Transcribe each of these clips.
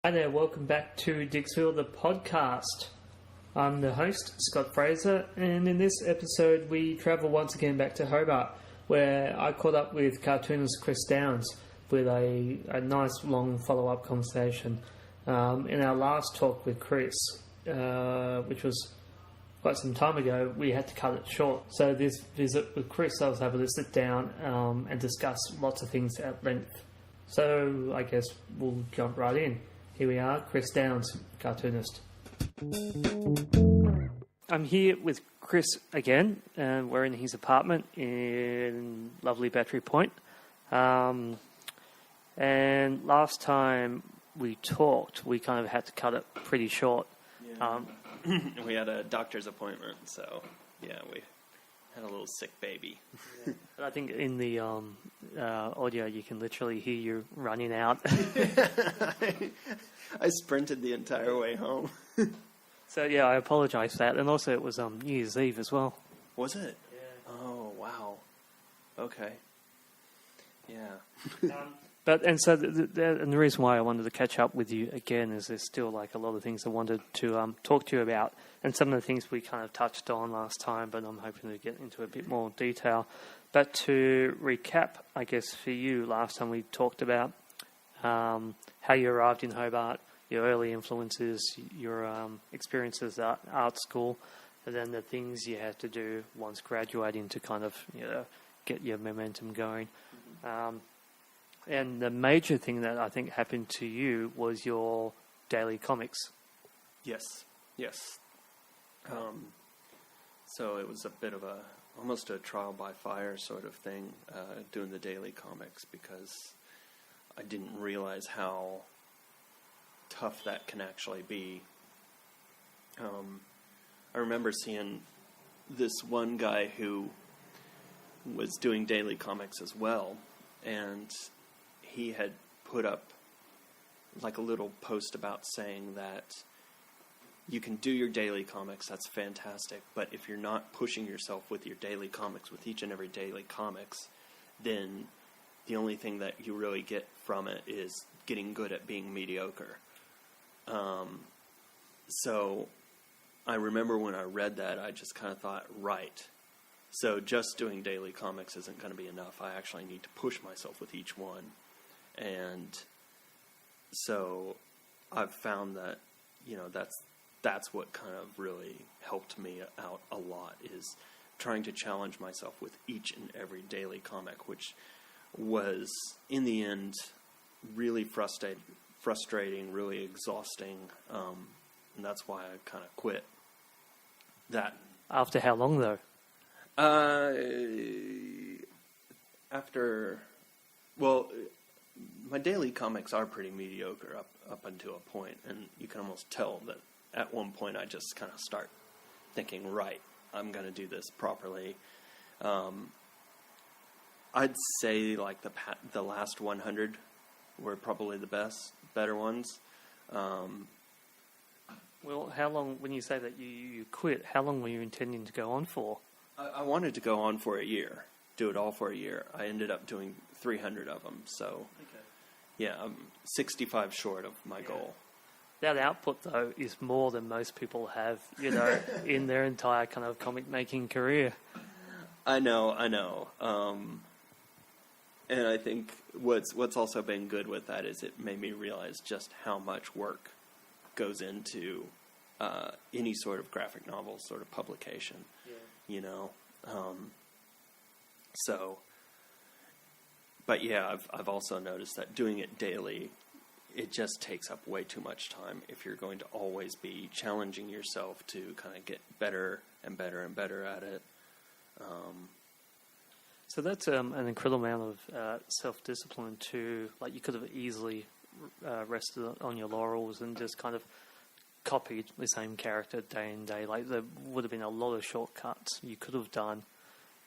Hi there, welcome back to Dixville, the podcast. I'm the host, Scott Fraser, and in this episode we travel once again back to Hobart, where I caught up with cartoonist Chris Downes with a nice long follow-up conversation. In our last talk with Chris, which was quite some time ago, we had to cut it short. So this visit with Chris, I was able to sit down and discuss lots of things at length. So I guess we'll jump right in. Here we are, Chris Downes, cartoonist. I'm here with Chris again, and we're in his apartment in lovely Battery Point. And last time we talked, we kind of had to cut it pretty short. Yeah. We had a doctor's appointment, so yeah, we had a little sick baby. Yeah. But I think in the audio you can literally hear you running out. I sprinted the entire way home. So yeah, I apologise for that, and also it was New Year's Eve as well. Was it? Yeah. Oh wow. Okay. Yeah. And the reason why I wanted to catch up with you again is there's still like a lot of things I wanted to talk to you about, and some of the things we kind of touched on last time, but I'm hoping to get into a bit more detail. But to recap, I guess for you, last time we talked about how you arrived in Hobart, your early influences, your experiences at art school, and then the things you had to do once graduating to kind of get your momentum going. Mm-hmm. And the major thing that I think happened to you was your daily comics. Yes. So it was a bit of almost a trial by fire sort of thing, doing the daily comics, because I didn't realize how tough that can actually be. I remember seeing this one guy who was doing daily comics as well, and he had put up like a little post about saying that you can do your daily comics, that's fantastic, but if you're not pushing yourself with your daily comics, with each and every daily comics, then the only thing that you really get from it is getting good at being mediocre. So I remember when I read that, I just kind of thought, right, so just doing daily comics isn't going to be enough. I actually need to push myself with each one. And so I've found that, that's what kind of really helped me out a lot, is trying to challenge myself with each and every daily comic, which was, in the end, really frustrating, really exhausting, and that's why I kind of quit that. After how long, though? My daily comics are pretty mediocre up until a point, and you can almost tell that at one point I just kind of start thinking, right, I'm going to do this properly. I'd say like the last 100 were probably the better ones. Well, how long, when you say that you quit, how long were you intending to go on for? I wanted to go on for a year, do it all for a year. I ended up doing 300 of them, so okay. Yeah, I'm 65 short of my goal. That output, though, is more than most people have, in their entire kind of comic-making career. I know. And I think what's also been good with that is it made me realize just how much work goes into any sort of graphic novel sort of publication. Yeah. But yeah, I've also noticed that doing it daily, it just takes up way too much time if you're going to always be challenging yourself to kind of get better and better and better at it. So that's an incredible amount of self-discipline too. Like, you could have easily rested on your laurels and just kind of copied the same character day in day. Like, there would have been a lot of shortcuts you could have done,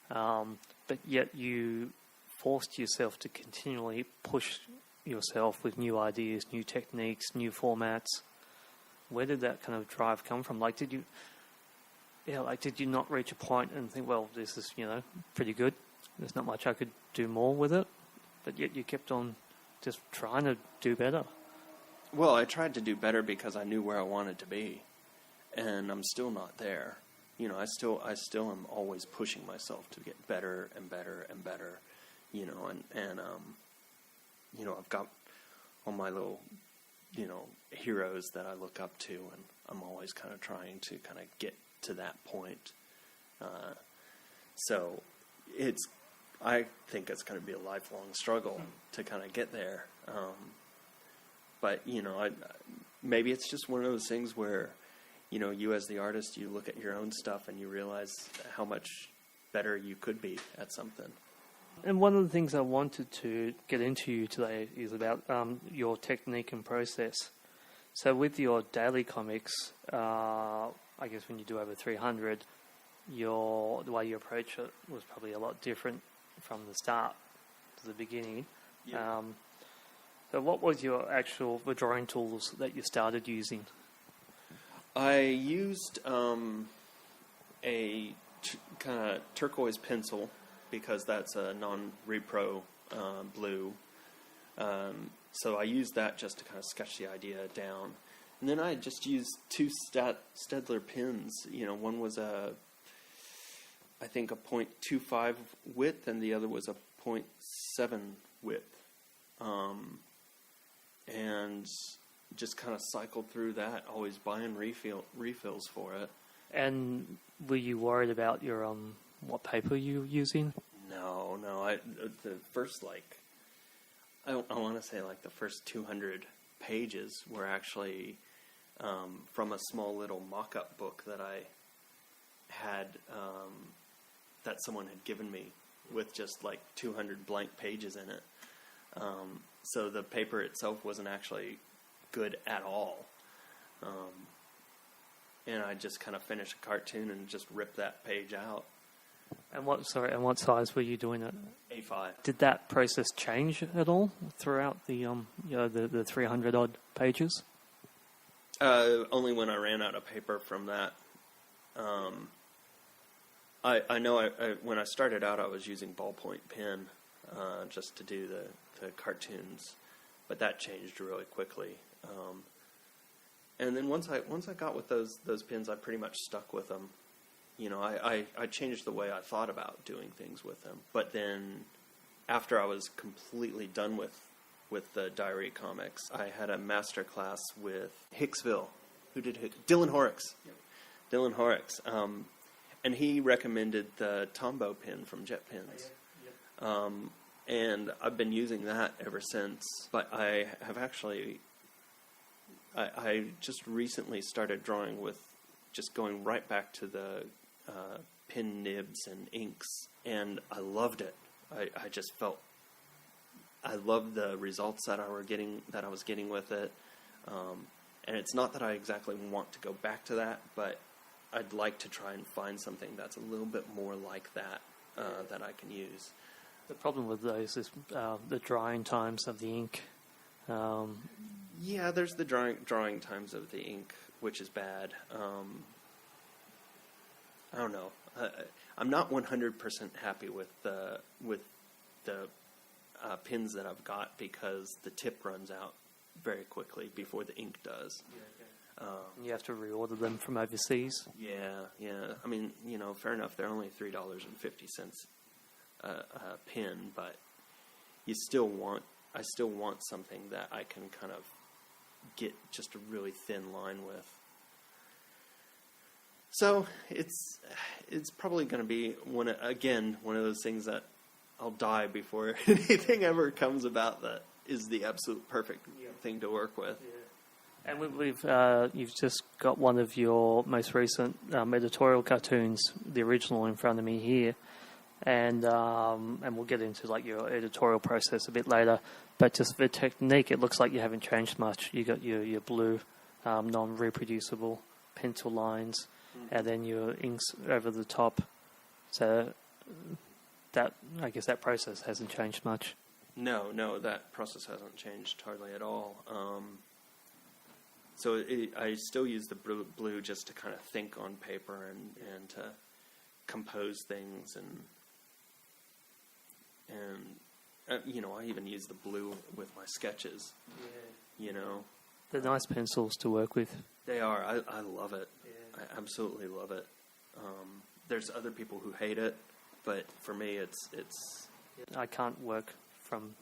but yet you forced yourself to continually push yourself with new ideas, new techniques, new formats. Where did that kind of drive come from? Like, did you not reach a point and think, well, this is, pretty good, there's not much I could do more with it, but yet you kept on just trying to do better? Well, I tried to do better because I knew where I wanted to be, and I'm still not there. You know, I still am always pushing myself to get better and better and better. You know, and you know, I've got all my little, you know, heroes that I look up to, and I'm always kind of trying to kind of get to that point. So I think it's going to be a lifelong struggle to kind of get there. But, you know, maybe it's just one of those things where, you know, you as the artist, you look at your own stuff and you realize how much better you could be at something. And one of the things I wanted to get into you today is about your technique and process. So with your daily comics, I guess when you do over 300, the way you approach it was probably a lot different from the start to the beginning. Yeah. So what was the drawing tools that you started using? I used a kind of turquoise pencil because that's a non-repro blue. So I used that just to kind of sketch the idea down. And then I just used two Staedtler pins. You know, one was I think a 0.25 width, and the other was a 0.7 width. And just kind of cycled through that, always buying refills for it. And were you worried about your what paper you were using? No. The first, I want to say the first 200 pages were actually from a small little mock-up book that I had, that someone had given me with just 200 blank pages in it. So the paper itself wasn't actually good at all. And I just kind of finished a cartoon and just ripped that page out. And what size were you doing it? A5. Did that process change at all throughout the 300 odd pages? Only when I ran out of paper from that. I know when I started out I was using ballpoint pen just to do the cartoons, but that changed really quickly. And then once I got with those pins, I pretty much stuck with them. You know, I changed the way I thought about doing things with them. But then after I was completely done with the diary comics, I had a master class with Hicksville. Who did Dylan Horrocks. Yep. Dylan Horrocks. And he recommended the Tombow pin from Jet Pins. Oh, yeah. Yep. And I've been using that ever since. But I have actually... I just recently started drawing with just going right back to the pin nibs and inks, and I loved it. I just felt I loved the results that I was getting with it. And it's not that I exactly want to go back to that, but I'd like to try and find something that's a little bit more like that that I can use. The problem with those is the drying times of the ink. Yeah, there's the drawing times of the ink, which is bad. I don't know. I'm not 100% happy with the pins that I've got because the tip runs out very quickly before the ink does. Yeah, okay. You have to reorder them from overseas. Yeah. I mean, you know, fair enough. They're only $3.50 a pin, but I still want something that I can kind of get just a really thin line with. So it's probably going to be one of those things that I'll die before anything ever comes about that is the absolute perfect thing to work with. Yeah. And you've just got one of your most recent editorial cartoons, the original, in front of me here, and we'll get into your editorial process a bit later. But just the technique, it looks like you haven't changed much. You got your blue, non-reproducible pencil lines, and then your inks over the top. So I guess that process hasn't changed much. No, that process hasn't changed hardly at all. So I still use the blue just to kind of think on paper and to compose things and you know, I even use the blue with my sketches. Yeah. You know, They're nice pencils to work with. They are. I love it. Yeah. I absolutely love it. There's other people who hate it, but for me, it's. I can't work from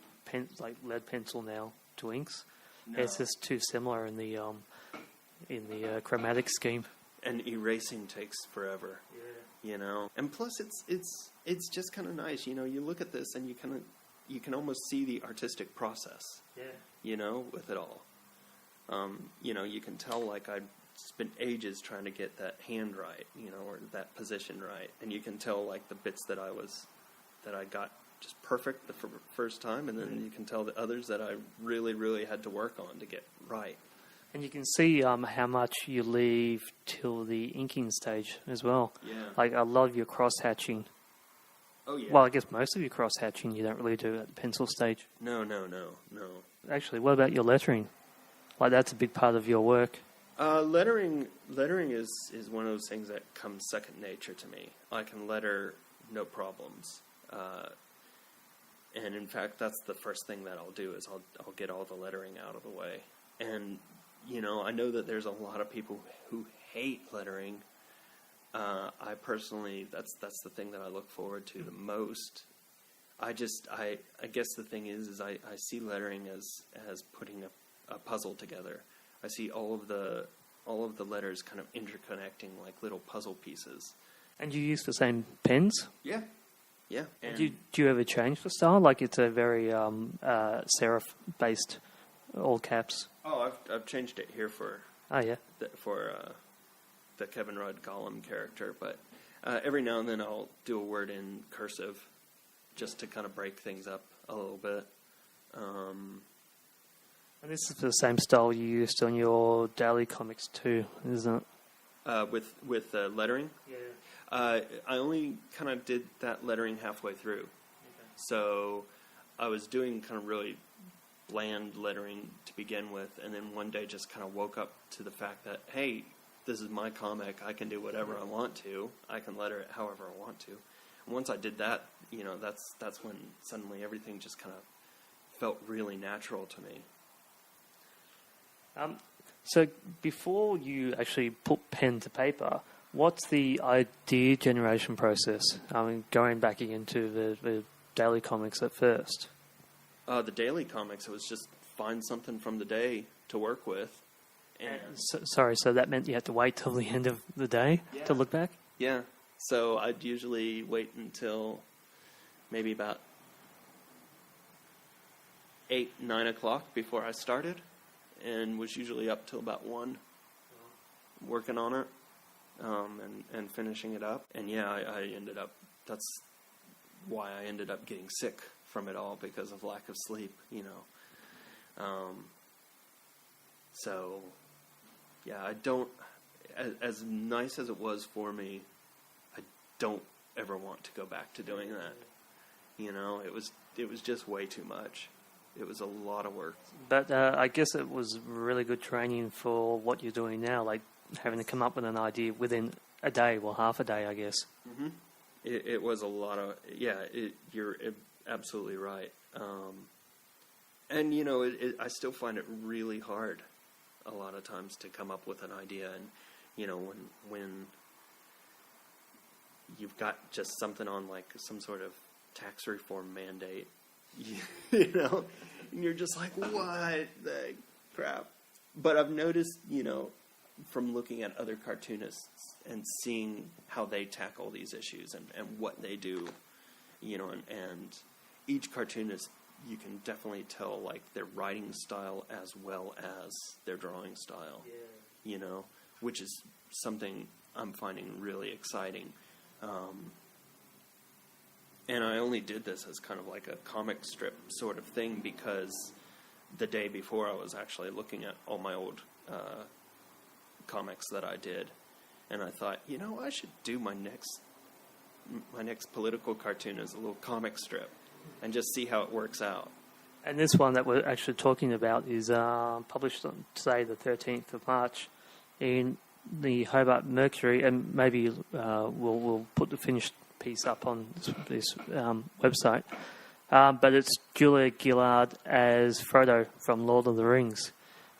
lead pencil now to inks. No. It's just too similar in the chromatic scheme. And erasing takes forever. Yeah. And plus it's just kind of nice. You look at this and you can almost see the artistic process. Yeah. With it all. You can tell like I spent ages trying to get that hand right, or that position right, and you can tell like the bits that I got just perfect the first time, and then you can tell the others that I really, really had to work on to get right. And you can see how much you leave till the inking stage as well. Yeah. Like I love your cross-hatching. Oh, yeah. Well, I guess most of your cross-hatching you don't really do at the pencil stage. No. Actually, what about your lettering? Like that's a big part of your work. Lettering is one of those things that comes second nature to me. I can letter no problems. And in fact, that's the first thing that I'll do is I'll get all the lettering out of the way. And, I know that there's a lot of people who hate lettering. I personally, that's the thing that I look forward to the most. I guess the thing is I see lettering as putting a puzzle together. I see all of the letters kind of interconnecting like little puzzle pieces. And you use the same pens? Yeah. Yeah. And do you ever change the style? Like it's a very serif-based all caps. Oh, I've changed it here for the Kevin Rudd Gollum character, but every now and then I'll do a word in cursive just to kind of break things up a little bit. And this is the same style you used on your daily comics too, isn't it? With lettering? Yeah. I only kind of did that lettering halfway through. Okay. So I was doing kind of really bland lettering to begin with, and then one day just kind of woke up to the fact that, hey, this is my comic. I can do whatever I want to. I can letter it however I want to. And once I did that, that's when suddenly everything just kind of felt really natural to me. So before you actually put pen to paper, what's the idea generation process? I mean, going back into the daily comics at first. The daily comics, it was just find something from the day to work with. And So that meant you had to wait till the end of the day to look back? Yeah. So I'd usually wait until maybe about 8, 9 o'clock before I started, and was usually up till about 1 working on it and finishing it up. And yeah, I ended up, that's why I ended up getting sick from it all, because of lack of sleep, So, yeah, I don't, as nice as it was for me, I don't ever want to go back to doing that. It was just way too much. It was a lot of work. But I guess it was really good training for what you're doing now, like having to come up with an idea within a day, well, half a day, I guess. Mm-hmm. It was a lot of, you're absolutely right. And, I still find it really hard a lot of times to come up with an idea. And, when you've got just something on like some sort of tax reform mandate, and you're just like, what the crap? But I've noticed, from looking at other cartoonists and seeing how they tackle these issues and what they do, and each cartoonist, you can definitely tell like their writing style as well as their drawing style, which is something I'm finding really exciting. And I only did this as kind of like a comic strip sort of thing because the day before I was actually looking at all my old comics that I did, and I thought, I should do my next political cartoon as a little comic strip and just see how it works out. And this one that we're actually talking about is published on today, the 13th of March, in the Hobart Mercury, and maybe we'll put the finished piece up on this website. But it's Julia Gillard as Frodo from Lord of the Rings.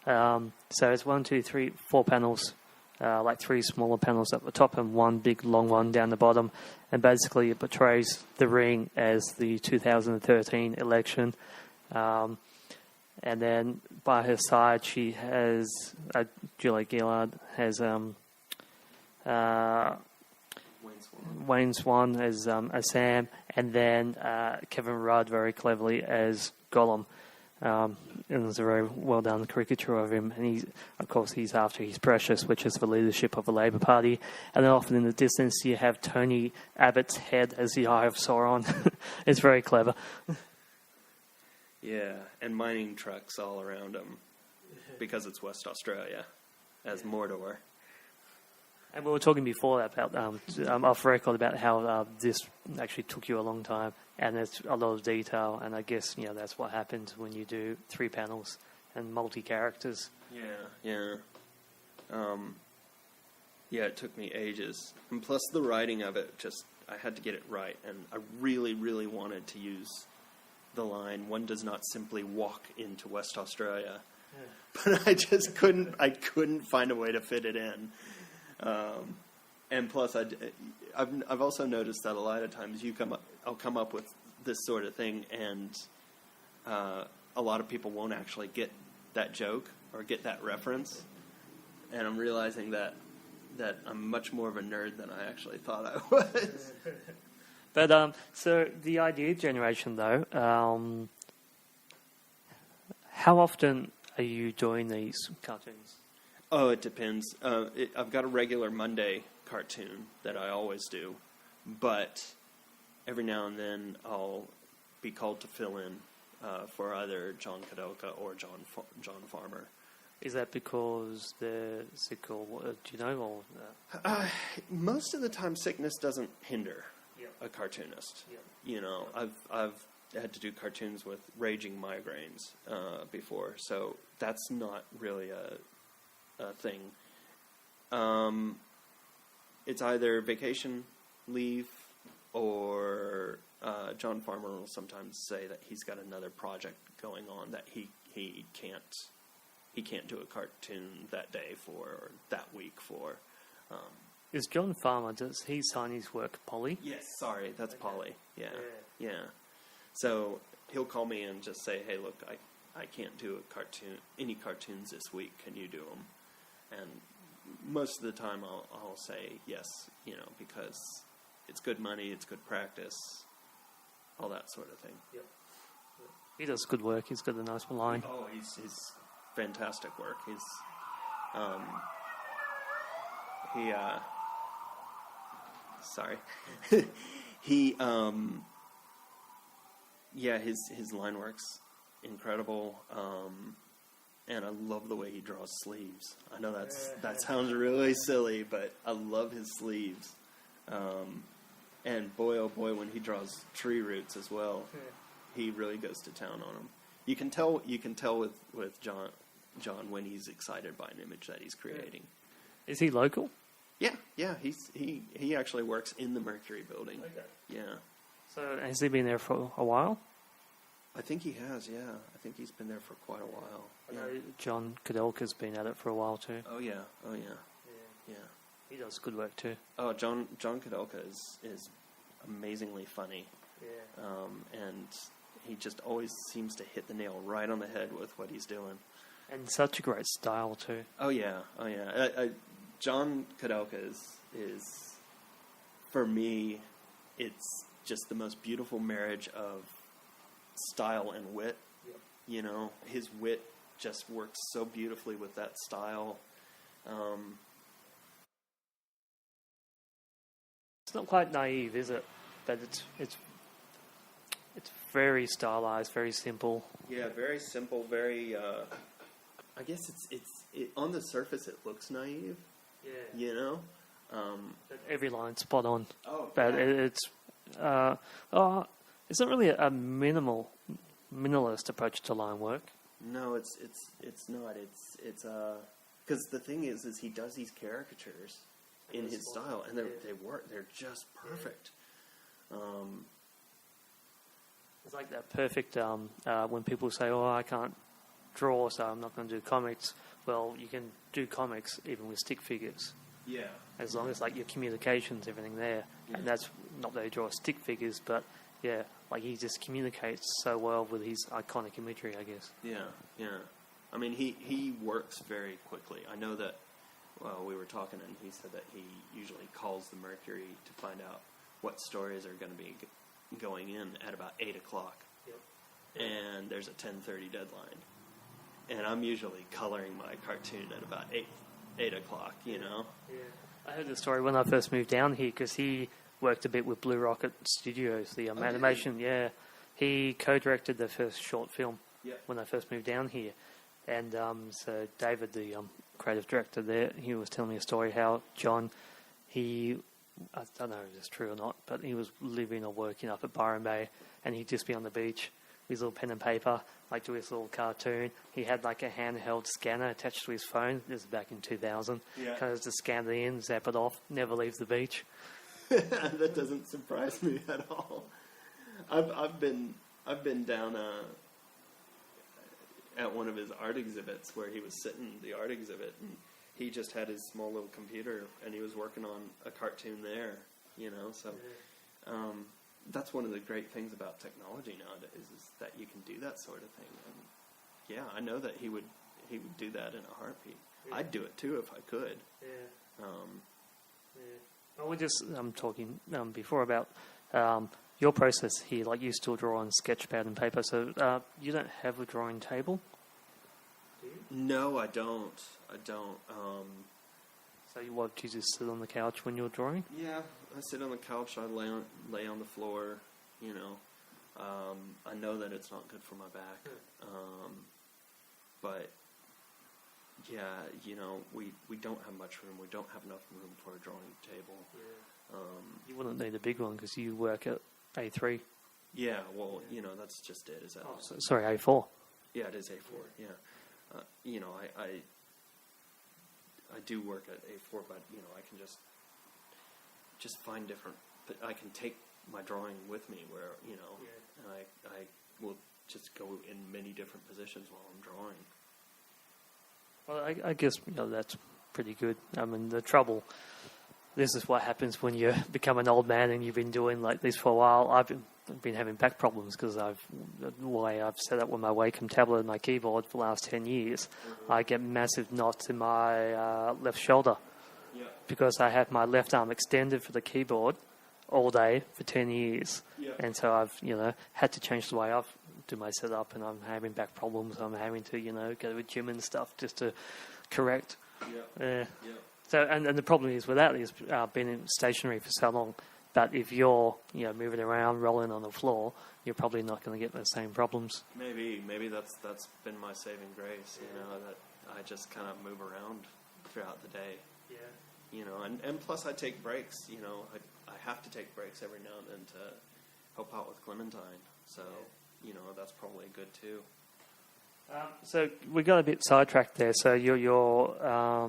So it's 1, 2, 3, 4 panels, like 3 smaller panels at the top and 1 big long one down the bottom. And basically it portrays the ring as the 2013 election. And then by her side, she has, Julia Gillard has Wayne Swan as Sam, and then Kevin Rudd very cleverly as Gollum. And there's a very well done caricature of him, and he's after his precious, which is the leadership of the Labor Party. And then often in the distance you have Tony Abbott's head as the Eye of Sauron. It's very clever. Yeah, and mining trucks all around him because it's West Australia as Mordor. And we were talking before about off record about how this actually took you a long time, and there's a lot of detail, and I guess that's what happens when you do 3 panels and multi-characters. Yeah. It took me ages, and plus the writing of it, I had to get it right, and I really, really wanted to use the line, "One does not simply walk into West Australia," but I just couldn't. I couldn't find a way to fit it in. And plus, I've also noticed that a lot of times I'll come up with this sort of thing, and a lot of people won't actually get that joke or get that reference, and I'm realizing that I'm much more of a nerd than I actually thought I was. But so the idea generation, though, how often are you doing these cartoons? Oh, it depends. I've got a regular Monday cartoon that I always do, but every now and then I'll be called to fill in for either John Kadelka or John Farmer. Is that because they're sick, or do you know? Or most of the time, sickness doesn't hinder a cartoonist. I've had to do cartoons with raging migraines before, so that's not really a thing. It's either vacation leave, or John Farmer will sometimes say that he's got another project going on that he can't do a cartoon that day for, or that week for. Is John Farmer, does he sign his work Polly? Yes, sorry, that's okay. Polly. Yeah. So he'll call me and just say, "Hey, look, I can't do any cartoons this week. Can you do them?" And most of the time I'll say yes, because it's good money, it's good practice, all that sort of thing. Yep. He does good work. He's got a nice line. Oh, he's fantastic work. He's sorry. His line work's incredible. And I love the way he draws sleeves. I know that sounds really silly, but I love his sleeves. And boy, oh boy, when he draws tree roots as well, he really goes to town on them. You can tell with John when he's excited by an image that he's creating. Is he local? Yeah. He actually works in the Mercury building. Okay. Yeah. So has he been there for a while? I think he has, yeah. I think he's been there for quite a while. Yeah. I know John Kadelka's been at it for a while too. Oh yeah. Yeah. He does good work too. Oh, John Kadelka is amazingly funny. Yeah. And he just always seems to hit the nail right on the head with what he's doing. And such a great style too. Oh yeah. John Kadelka is for me, it's just the most beautiful marriage of style and wit. Yep. His wit just works so beautifully with that style. It's not quite naive, is it? But it's very stylized, very simple. Yeah, very simple. Very. I guess it's on the surface it looks naive. Yeah. Every line's spot on. Oh. But yeah. It's not really a minimalist approach to line work. No, it's not. It's because the thing is he does these caricatures in his style, and they work. They're just perfect. It's like that perfect when people say, "Oh, I can't draw, so I'm not going to do comics. Well, you can do comics even with stick figures. Yeah. As long as, like, your communications, everything there. Yeah. And that's not that he draws stick figures, but, yeah, like, he just communicates so well with his iconic imagery, I guess. Yeah, yeah. I mean, he works very quickly. I know that, well, we were talking, and he said that he usually calls the Mercury to find out what stories are going to be going in at about 8 o'clock. Yep. And there's a 10:30 deadline. And I'm usually coloring my cartoon at about 8 o'clock, you know? Yeah. I heard the story when I first moved down here, because he worked a bit with Blue Rocket Studios, the animation. Yeah. He co-directed the first short film when I first moved down here. And so David, the creative director there, he was telling me a story how John, I don't know if it's true or not, but he was living or working up at Byron Bay, and he'd just be on the beach with his little pen and paper, like do his little cartoon. He had like a handheld scanner attached to his phone. This is back in 2000. Yeah. Kind of just scan it in, zap it off, never leaves the beach. That doesn't surprise me at all. I've been down at one of his art exhibits where he was sitting the art exhibit, and he just had his small little computer and he was working on a cartoon there, you know. So that's one of the great things about technology nowadays, is that you can do that sort of thing. And yeah, I know that he would do that in a heartbeat. Yeah. I'd do it too if I could. Yeah. Well, we're just talking before about your process here. Like, you still draw on sketchpad and paper, so you don't have a drawing table, do you? No, I don't. So you just sit on the couch when you're drawing? Yeah, I sit on the couch. I lay on the floor. You know, I know that it's not good for my back, but yeah, you know, we don't have much room. We don't have enough room for a drawing table. Yeah. You wouldn't need a big one because you work at A3. Yeah, well, you know, that's just it. Is that? Sorry, A4. Yeah, it is A4. Yeah, you know, I do work at A4, but you know, I can just find different. But I can take my drawing with me where, you know, and I will just go in many different positions while I'm drawing. Well, I guess, you know, that's pretty good. I mean, the trouble, this is what happens when you become an old man and you've been doing like this for a while. I've been having back problems because the way I've set up with my Wacom tablet and my keyboard for the last 10 years. Mm-hmm. I get massive knots in my left shoulder because I have my left arm extended for the keyboard all day for 10 years. And so I've, you know, had to change the way I've do my setup, and I'm having back problems. I'm having to, you know, go to the gym and stuff just to correct. So, and the problem is with that is being stationary for so long. But if you're, you know, moving around, rolling on the floor, you're probably not going to get those same problems. Maybe that's been my saving grace. You know, that I just kind of move around throughout the day. Yeah. You know, and plus I take breaks. You know, I have to take breaks every now and then to help out with Clementine. So. You know, that's probably good too. So we got a bit sidetracked there. So you're I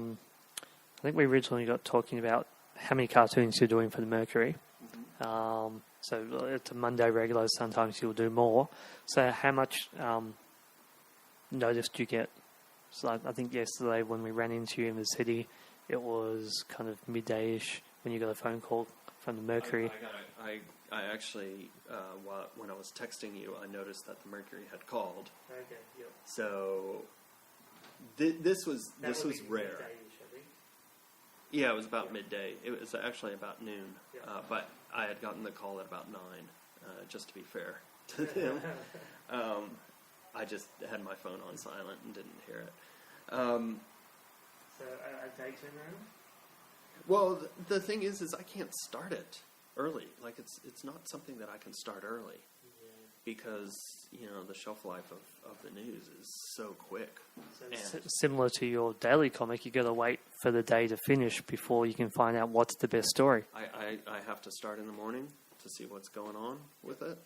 think we originally got talking about how many cartoons you're doing for the Mercury. Mm-hmm. So it's a Monday regular. Sometimes you'll do more. So how much notice do you get? So I think yesterday when we ran into you in the city, it was kind of midday-ish when you got a phone call from the Mercury. I actually, when I was texting you, I noticed that the Mercury had called. Okay. Yep. So this was rare. Yeah, it was about midday. It was actually about noon. Yep. But I had gotten the call at about 9. Just to be fair to them, I just had my phone on silent and didn't hear it. So a day turnaround? Well, the thing is I can't start it early. Like, it's not something that I can start early because, you know, the shelf life of the news is so quick. So similar to your daily comic, you got to wait for the day to finish before you can find out what's the best story. I have to start in the morning to see what's going on with it,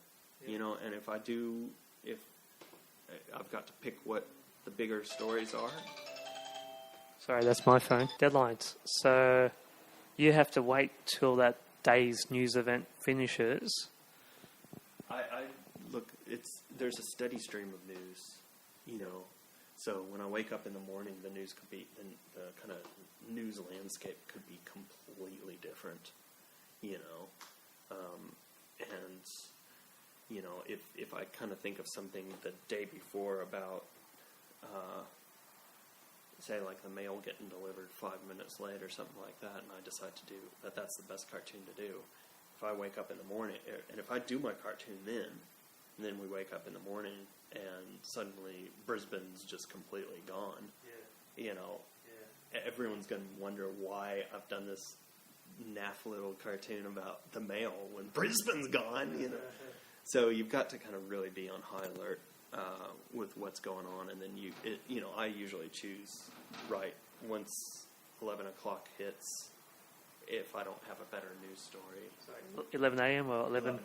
you know, and if I've got to pick what the bigger stories are. Sorry, that's my phone. Deadlines. So you have to wait till that day's news event finishes. I look, there's a steady stream of news, you know, So when I wake up in the morning, the news could be, the kind of news landscape could be completely different, you know. And, you know, if I kind of think of something the day before about, say, like the mail getting delivered 5 minutes late or something like that, and I decide to do that, that's the best cartoon to do. If I wake up in the morning, and if I do my cartoon then, and then we wake up in the morning and suddenly Brisbane's just completely gone, you know, everyone's going to wonder why I've done this naff little cartoon about the mail when Brisbane's gone, you know. So you've got to kind of really be on high alert with what's going on, and then you know, I usually choose right once 11 o'clock hits if I don't have a better news story. 11 a.m. or 11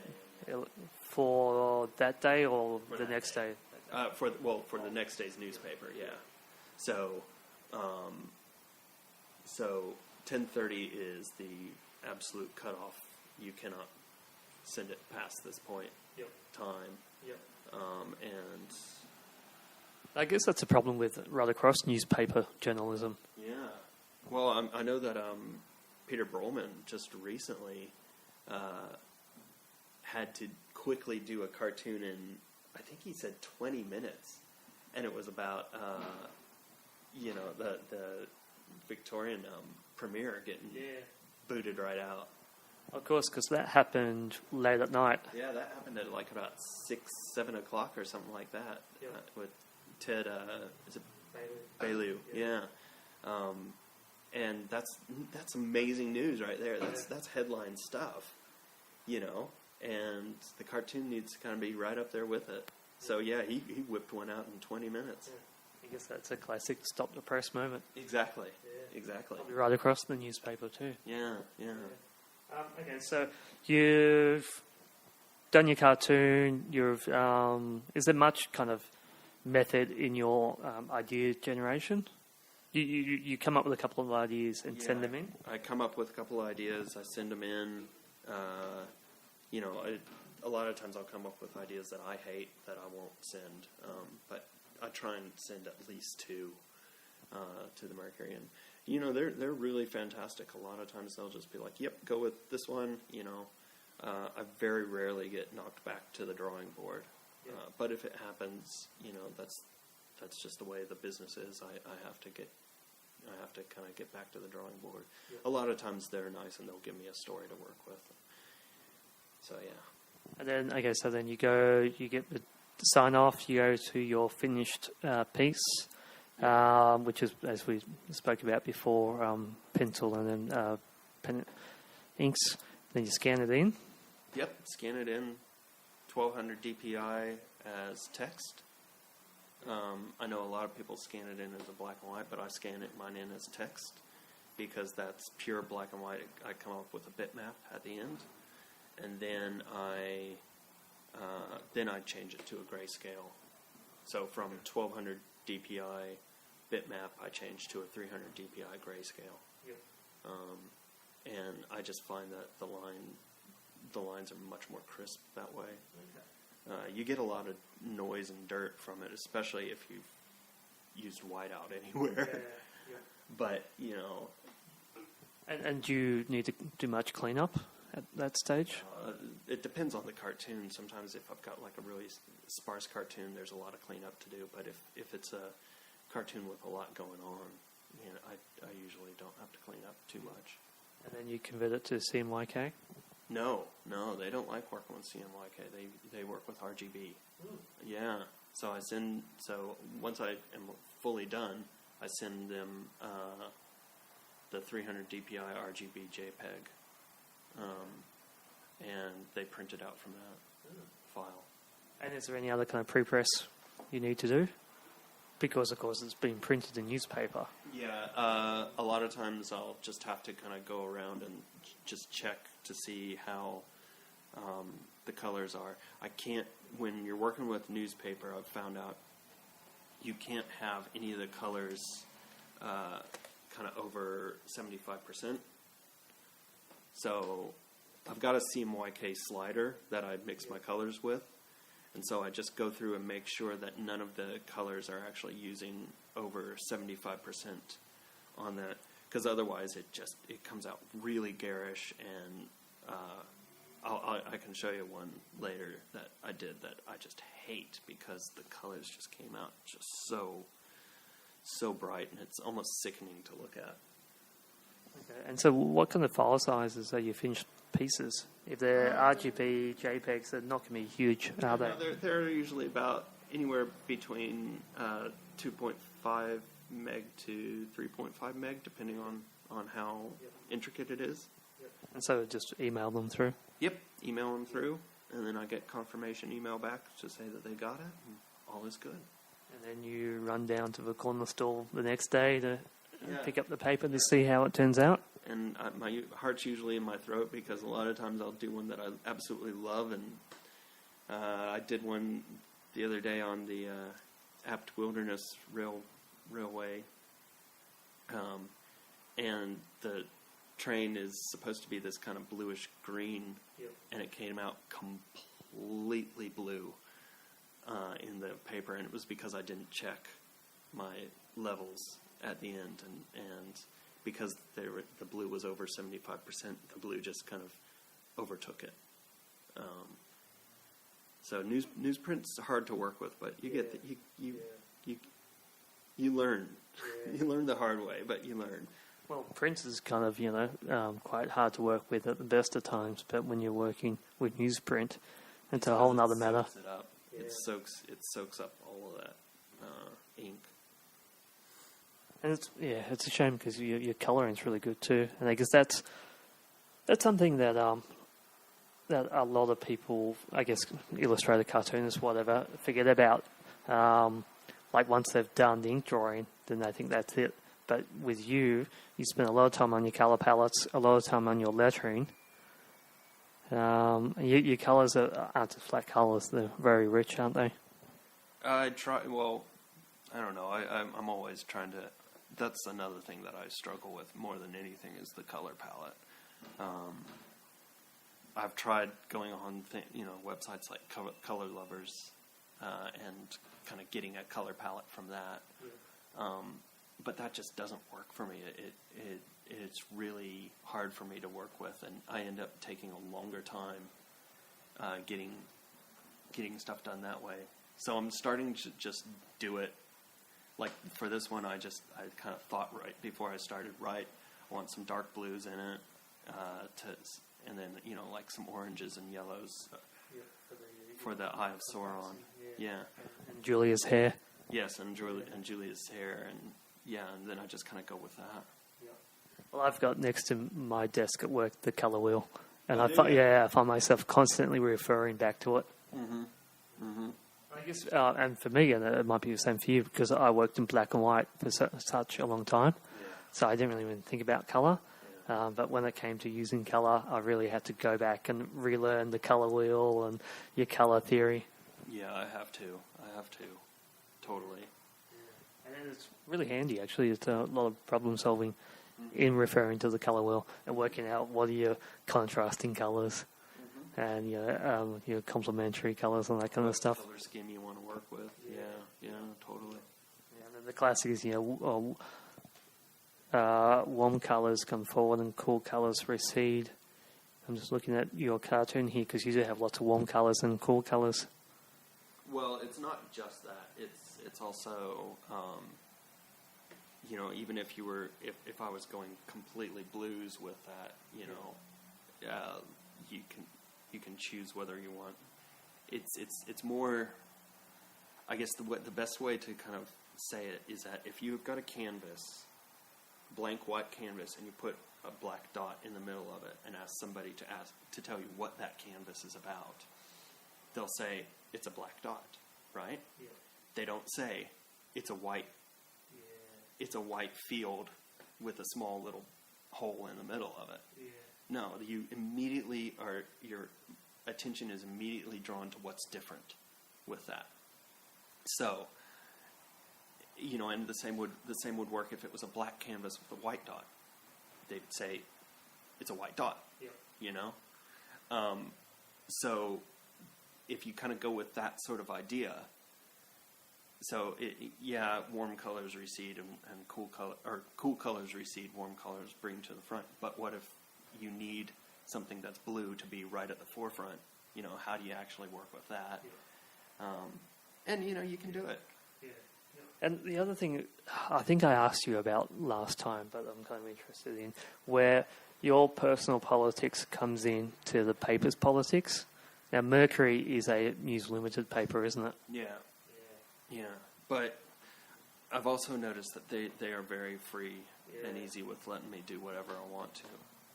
a.m. for that day or For the that next day. day? For the next day's newspaper, yeah. So, so 10:30 is the absolute cutoff. You cannot send it past this point. Time. And I guess that's a problem with right across newspaper journalism. yeah, well, I know that Peter Brolman just recently had to quickly do a cartoon in, I think he said 20 minutes, and it was about you know, the Victorian premiere getting booted right out. Of course, because that happened late at night. Yeah, that happened at like about 6, 7 o'clock or something like that. With Ted, is it Bailew? Yeah. And that's amazing news right there. That's headline stuff, you know. And the cartoon needs to kind of be right up there with it. So yeah, he whipped one out in 20 minutes. I guess that's a classic stop the press moment. Exactly. Exactly. Probably right across the newspaper too. Yeah. Okay, so you've done your cartoon. Is there much kind of method in your idea generation? You come up with a couple of ideas and send them in? I come up with a couple of ideas. I send them in. You know, a lot of times I'll come up with ideas that I hate that I won't send. But I try and send at least 2 to the Mercury. And, you know, they're really fantastic. A lot of times they'll just be like, yep, go with this one, you know. I very rarely get knocked back to the drawing board. But if it happens, you know, that's just the way the business is. I have to kind of get back to the drawing board. A lot of times they're nice and they'll give me a story to work with. So yeah. And then, okay, so then you get the sign off, you go to your finished piece, which is, as we spoke about before, pencil and then pen inks. Then you scan it in. Yep, scan it in, 1200 DPI as text. I know a lot of people scan it in as a black and white, but I scan mine in as text because that's pure black and white. I come up with a bitmap at the end, and then I change it to a grayscale. So from 1200 DPI bitmap, I change to a 300 DPI grayscale. And I just find that the lines are much more crisp that way. You get a lot of noise and dirt from it, especially if you've used whiteout anywhere. But, you know... And do you need to do much cleanup at that stage? It depends on the cartoon. Sometimes if I've got like a really sparse cartoon, there's a lot of cleanup to do. But if it's a cartoon with a lot going on, you know, I usually don't have to clean up too much. And then you convert it to CMYK? No, they don't like working with CMYK. They work with RGB. Yeah. So once I am fully done, I send them the 300 DPI RGB JPEG, and they print it out from that file. And is there any other kind of pre-press you need to do? Because, of course, it's been printed in newspaper. Yeah, a lot of times I'll just have to kind of go around and just check to see how the colors are. I can't, when you're working with newspaper, I've found out you can't have any of the colors kind of over 75%. So I've got a CMYK slider that I mix my colors with, And so I just go through and make sure that none of the colors are actually using over 75% on that, because otherwise it comes out really garish, and I can show you one later that I did that I just hate because the colors just came out just so bright, and it's almost sickening to look at. Okay. And so what kind of file sizes are your finished pieces? If they're RGB, JPEGs, they're not going to be huge, are they? No, they're usually about anywhere between 2.5 meg to 3.5 meg, depending on how intricate it is. And so just email them through? Yep, email them through, and then I get confirmation email back to say that they got it, and all is good. And then you run down to the corner store the next day to pick up the paper to see how it turns out? And my heart's usually in my throat, because a lot of times I'll do one that I absolutely love, and I did one the other day on the Apt Wilderness Railway, and the train is supposed to be this kind of bluish green, and it came out completely blue in the paper, and it was because I didn't check my levels at the end, and because the blue was over 75%, the blue just kind of overtook it. So newsprint's hard to work with, but you get you learn. You learn the hard way, but you learn. Well, print is kind of, quite hard to work with at the best of times, but when you're working with newsprint, it's a whole nother matter. Soaks it up. Yeah. It soaks up all of that ink. And it's a shame because your colouring's really good too, and I guess that's something that that a lot of people, I guess, illustrator, cartoonists, whatever, forget about. Like once they've done the ink drawing, then they think that's it. But with you spend a lot of time on your colour palettes, a lot of time on your lettering. Your colours aren't just flat colours; they're very rich, aren't they? I try. Well, I don't know. I'm always trying to. That's another thing that I struggle with more than anything is the color palette. I've tried going on, websites like Color Lovers, and kind of getting a color palette from that. But that just doesn't work for me. It's really hard for me to work with, and I end up taking a longer time getting stuff done that way. So I'm starting to just do it. Like for this one, I kind of thought right before I started. I want some dark blues in it, and then like some oranges and yellows for the Eye of Sauron. Yeah. And Julia's hair. Yes, and Julia's hair, and then I just kind of go with that. Well, I've got next to my desk at work the colour wheel, and I find myself constantly referring back to it. Mm-hmm. Mm-hmm. I guess, and for me, and it might be the same for you, because I worked in black and white for such a long time, so I didn't really even think about colour. But when it came to using colour, I really had to go back and relearn the colour wheel and your colour theory. Yeah, I have to. Totally. And it's really handy, actually. It's a lot of problem solving in referring to the colour wheel and working out what are your contrasting colours and your complementary colours and that kind of stuff. Color scheme you want to work with. Yeah, totally. Yeah, and then the classic is, warm colours come forward and cool colours recede. I'm just looking at your cartoon here because you do have lots of warm colours and cool colours. Well, it's not just that. It's also, even if I was going completely blues with that, you can choose whether you want. It's more. I guess the best way to kind of say it is that if you've got a canvas, blank white canvas, and you put a black dot in the middle of it, and ask somebody to tell you what that canvas is about, they'll say it's a black dot, right? Yeah. They don't say it's a white. Yeah. It's a white field with a small little hole in the middle of it. Yeah. No, you immediately your attention is immediately drawn to what's different with that. So, and the same would work if it was a black canvas with a white dot. They'd say it's a white dot. Yeah. So if you kind of go with that sort of idea, so warm colors recede and cool colors recede, warm colors bring to the front. But what if you need something that's blue to be right at the forefront? You know, how do you actually work with that? And you know, you can do it. And the other thing, I think I asked you about last time, but I'm kind of interested in where your personal politics comes in to the paper's politics. Now, Mercury is a News Limited paper, isn't it? Yeah. But I've also noticed that they are very free and easy with letting me do whatever I want to.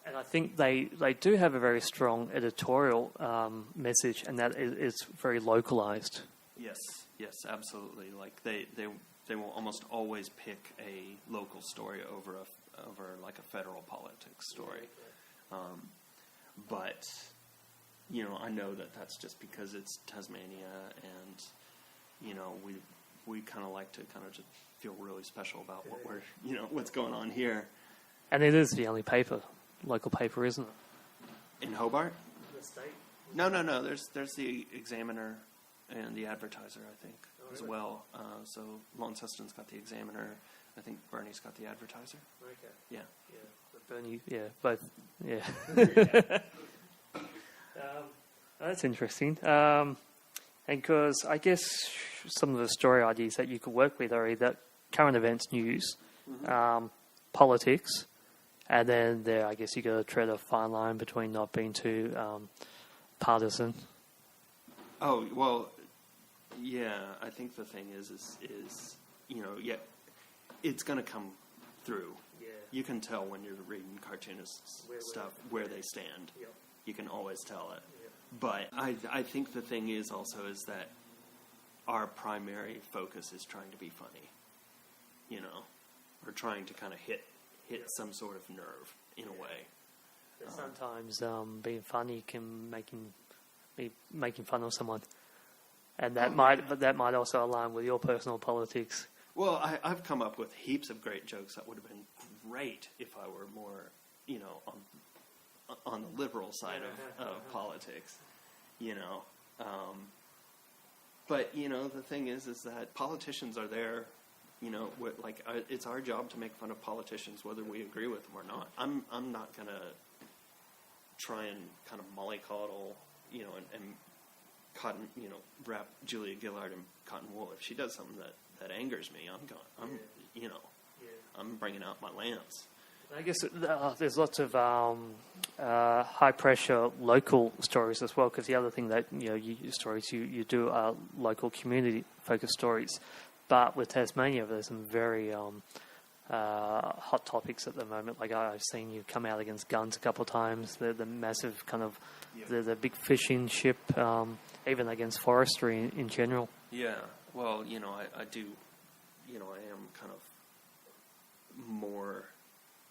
And I think they do have a very strong editorial message, and that is very localized. Yes, absolutely. Like they will almost always pick a local story over like a federal politics story. But you know, I know that that's just because it's Tasmania, and you know, we kind of like to kind of just feel really special about what what's going on here. And it is the only local paper, isn't it? In Hobart? The state? No. There's the Examiner and the Advertiser, I think, as well. So Launceston's got the Examiner. I think Bernie's got the Advertiser. Okay. Yeah. Bernie, both. Yeah. That's interesting. And because I guess some of the story ideas that you could work with are either current events news, politics, and then there, I guess you got to tread a fine line between not being too partisan. Oh, well, yeah, I think the thing is it's going to come through. Yeah. You can tell when you're reading cartoonists stuff where they stand. Yep. You can always tell it. Yep. But I think the thing is that our primary focus is trying to be funny, you know, or trying to kind of hit some sort of nerve in a way. Sometimes being funny can be making fun of someone, and that might also align with your personal politics. Well, I've come up with heaps of great jokes that would have been great if I were more, you know, on the liberal side of politics, you know. But you know, the thing is that politicians are there. You know, it's our job to make fun of politicians, whether we agree with them or not. I'm not gonna try and kind of mollycoddle, you know, and cotton, you know, wrap Julia Gillard in cotton wool. If she does something that angers me, I'm bringing out my lance. I guess there's lots of high pressure local stories as well. Because the other thing that you do are local community focused stories. But with Tasmania, there's some very hot topics at the moment. Like I've seen you come out against guns a couple of times. The massive kind of the big fishing ship, even against forestry in general. Yeah. Well, you know, I do. You know, I am kind of more.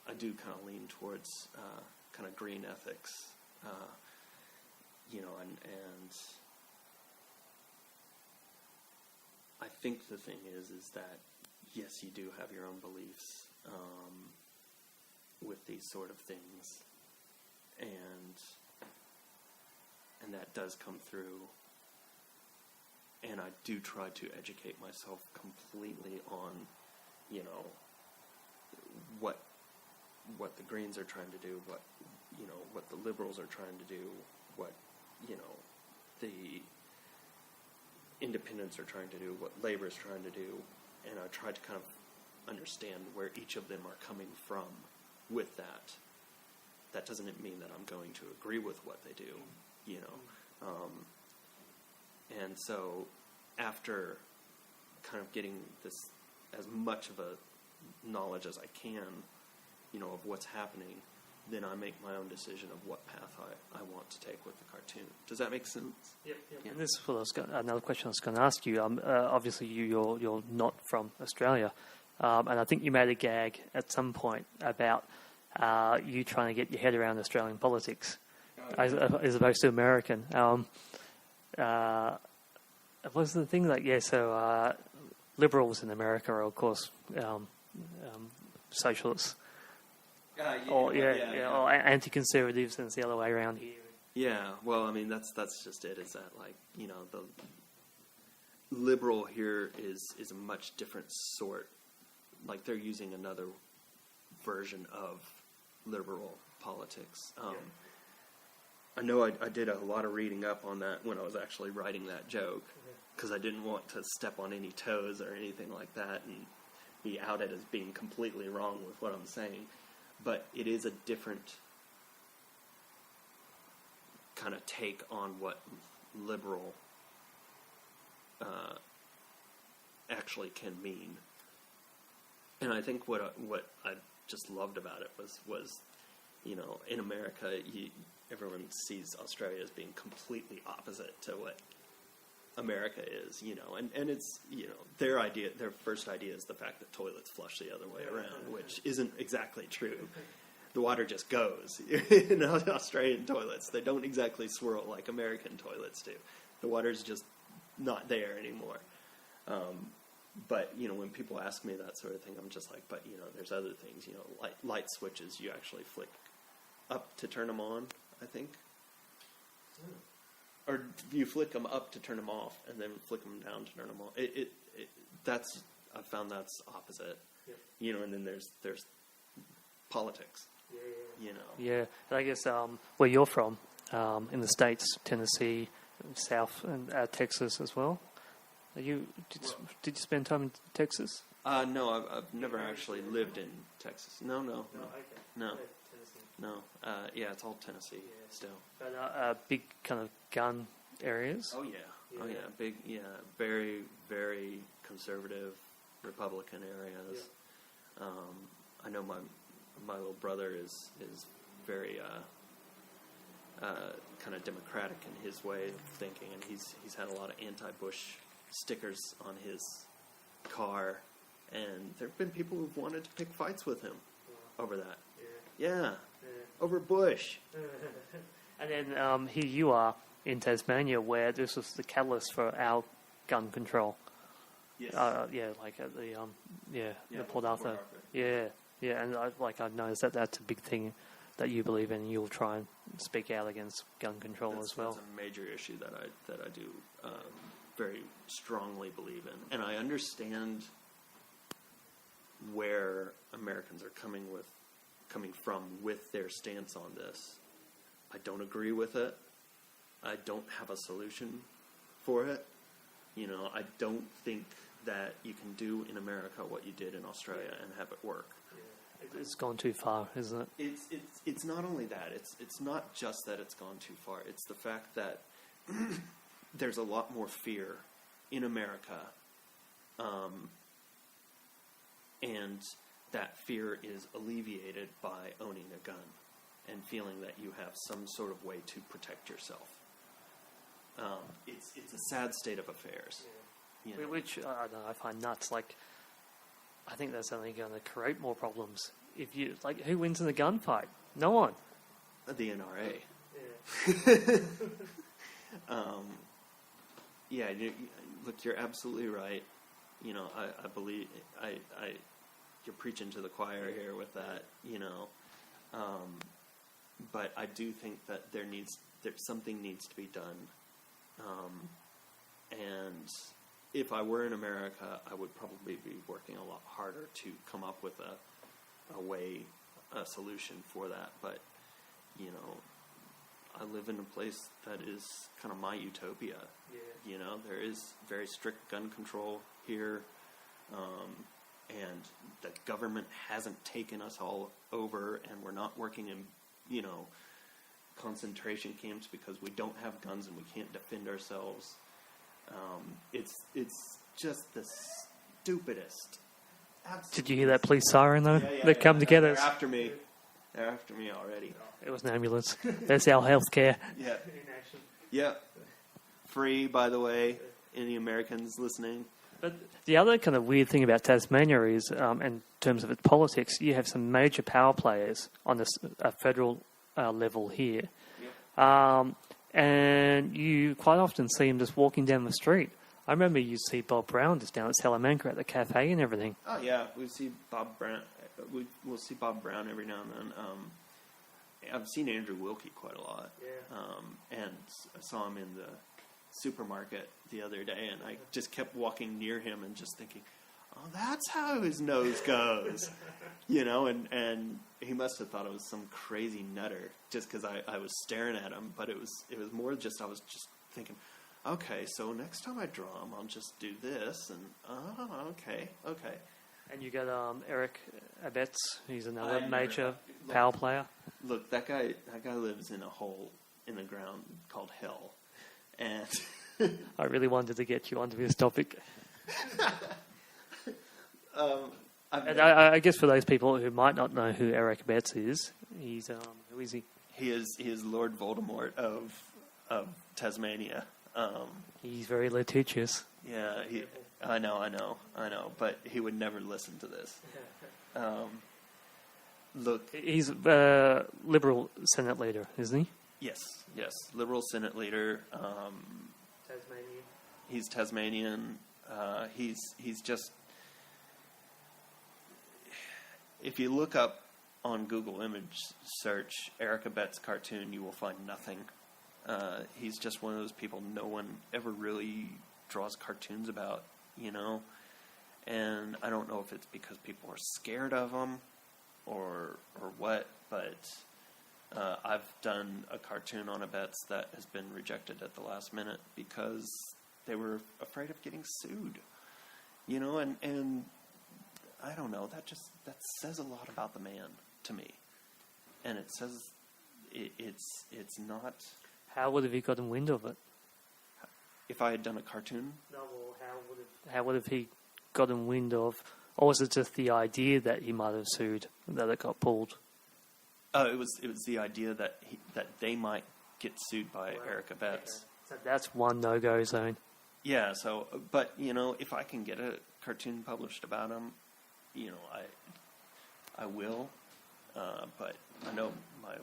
I do kind of lean towards kind of green ethics. You know, and I think the thing is that, yes, you do have your own beliefs with these sort of things, and that does come through, and I do try to educate myself completely on, you know, what the Greens are trying to do, what the Liberals are trying to do, what, you know, the Independents are trying to do, what Labour is trying to do, and I try to kind of understand where each of them are coming from with that. That doesn't mean that I'm going to agree with what they do, you know. And so after kind of getting this as much of a knowledge as I can, you know, of what's happening, then I make my own decision of what path I want to take with the cartoon. Does that make sense? Yep. And this is what another question I was going to ask you. Obviously, you're not from Australia, and I think you made a gag at some point about you trying to get your head around Australian politics as opposed to American. What's the thing so liberals in America are, of course, socialists. Or anti-conservatives, and it's the other way around here. Yeah, well, I mean, that's just it, is that, like, you know, the liberal here is a much different sort. Like, they're using another version of liberal politics. I know I did a lot of reading up on that when I was actually writing that joke, because I didn't want to step on any toes or anything like that and be outed as being completely wrong with what I'm saying. But it is a different kind of take on what liberal actually can mean. And I think what I just loved about it was you know, in America, everyone sees Australia as being completely opposite to what America is, you know, and it's, you know, their first idea is the fact that toilets flush the other way around, which isn't exactly true. The water just goes. In Australian toilets, they don't exactly swirl like American toilets do. The water's just not there anymore. But, you know, when people ask me that sort of thing, I'm just like, but, you know, there's other things, you know, light switches, you actually flick up to turn them on, I think. Or you flick them up to turn them off, and then flick them down to turn them on. I found that's opposite. Yep. You know, and then there's politics. Yeah. You know. Yeah, and I guess where you're from, in the States, Tennessee, South, and Texas as well. Did you spend time in Texas? No, I've never actually lived in Texas. No. Yeah, it's all Tennessee still. But big kind of gun areas. Oh yeah, big, very, very conservative Republican areas. Yeah. I know my little brother is very kind of democratic in his way of thinking, and he's had a lot of anti-Bush stickers on his car, and there have been people who've wanted to pick fights with him over that. Yeah. Over Bush. And then here you are in Tasmania, where this was the catalyst for our gun control. Yes. Like at the the Port Arthur. Yeah, and I've noticed that's a big thing that you believe in, and you'll try and speak out against gun control as well. That's a major issue that I do very strongly believe in, and I understand where Americans are coming from with their stance on this. I don't agree with it. I don't have a solution for it. You know, I don't think that you can do in America what you did in Australia and have it work. Yeah. It's gone too far, isn't it? It's not only that. It's not just that it's gone too far. It's the fact that there's a lot more fear in America, and that fear is alleviated by owning a gun and feeling that you have some sort of way to protect yourself. It's a sad state of affairs. Yeah. You know? Which I don't know, I find nuts. Like, I think that's only going to create more problems. If you who wins in a gunfight? No one. The NRA. Yeah. Look, you're absolutely right. You know, I believe you're preaching to the choir here with that. You know, but I do think that something needs to be done. And if I were in America, I would probably be working a lot harder to come up with a solution for that. But, you know, I live in a place that is kind of my utopia. Yeah. You know, there is very strict gun control here, and the government hasn't taken us all over, and we're not working in, you know, concentration camps because we don't have guns and we can't defend ourselves. It's just the stupidest. Did you hear that police siren though? Yeah, they come together. They're after me. They're after me already. It was an ambulance. That's our healthcare. Yeah. Yeah. Free, by the way, any Americans listening. But the other kind of weird thing about Tasmania is, in terms of its politics, you have some major power players on this federal level here. Yep. And you quite often see them just walking down the street. I remember you see Bob Brown just down at Salamanca at the cafe and everything. Oh yeah, we see Bob Brown. We'll see Bob Brown every now and then. I've seen Andrew Wilkie quite a lot. And I saw him in the supermarket the other day, and I just kept walking near him and just thinking, oh, that's how his nose goes. And he must have thought I was some crazy nutter just because I was staring at him. But it was more just, I was just thinking, okay, so next time I draw him, I'll just do this, and okay. And you got Eric Abetz. He's another major power player. Look, that guy lives in a hole in the ground called hell, and I really wanted to get you onto this topic. And I guess for those people who might not know who Eric Abetz is, he's who is he? He is Lord Voldemort of Tasmania. He's very litigious. Yeah, I know, but he would never listen to this. Look, he's a Liberal Senate leader, isn't he? Yes, Liberal Senate leader. Tasmanian. He's Tasmanian. He's just. If you look up on Google image search Eric Abetz cartoon, you will find nothing. He's just one of those people no one ever really draws cartoons about, And I don't know if it's because people are scared of him or what, but I've done a cartoon on Abetz that has been rejected at the last minute because they were afraid of getting sued, and I don't know, that says a lot about the man to me, and it says it's not. How would have he gotten wind of it? If I had done a cartoon? No, well, how would have he gotten wind of, or was it just the idea that he might have sued that it got pulled? It was the idea that they might get sued by Eric Abetz. Okay. So that's one no-go zone. Yeah. So, but if I can get a cartoon published about him, I will. But I know my